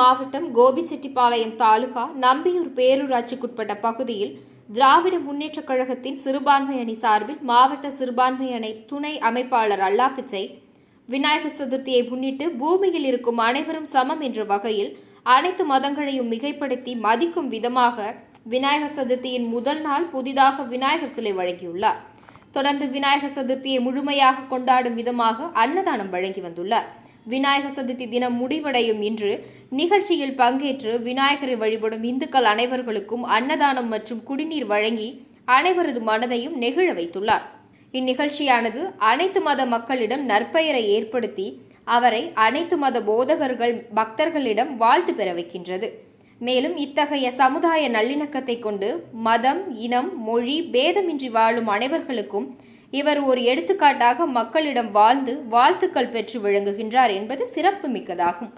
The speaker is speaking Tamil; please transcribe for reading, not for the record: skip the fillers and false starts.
மாவட்டம் கோபிச்செட்டிப்பாளையம் தாலுகா நம்பியூர் பேரூராட்சிக்குட்பட்ட பகுதியில் திராவிட முன்னேற்றக் கழகத்தின் சிறுபான்மை அணி சார்பில் மாவட்ட சிறுபான்மை அணி துணை அமைப்பாளர் அல்லாப்பிச்சை விநாயகர் சதுர்த்தியை முன்னிட்டு பூமியில் இருக்கும் அனைவரும் சமம் என்ற வகையில் அனைத்து மதங்களையும் மிகைப்படுத்தி மதிக்கும் விதமாக விநாயகர் சதுர்த்தியின் முதல் நாள் புதிதாக விநாயகர் சிலை வழங்கியுள்ளார். தொடர்ந்து விநாயகர் சதுர்த்தியை முழுமையாக கொண்டாடும் விதமாக அன்னதானம் வழங்கி வந்துள்ளார். விநாயகர் சதுர்த்தி தினம் முடிவடையும் இன்று நிகழ்ச்சியில் பங்கேற்று விநாயகரை வழிபடும் இந்துக்கள் அனைவர்களுக்கும் அன்னதானம் மற்றும் குடிநீர் வழங்கி அனைவரது மனதையும் நெகிழ வைத்துள்ளார். இந்நிகழ்ச்சியானது அனைத்து மத மக்களிடம் நற்பெயரை ஏற்படுத்தி அவரை அனைத்து மத போதகர்கள் பக்தர்களிடம் வாழ்த்து பெற வைக்கின்றது. மேலும் இத்தகைய சமுதாய நல்லிணக்கத்தை கொண்டு மதம், இனம், மொழி பேதமின்றி வாழும் அனைவர்களுக்கும் இவர் ஒரு எடுத்துக்காட்டாக மக்களிடம் வாழ்ந்து வாழ்த்துக்கள் பெற்று விளங்குகின்றார் என்பது சிறப்பு மிக்கதாகும்.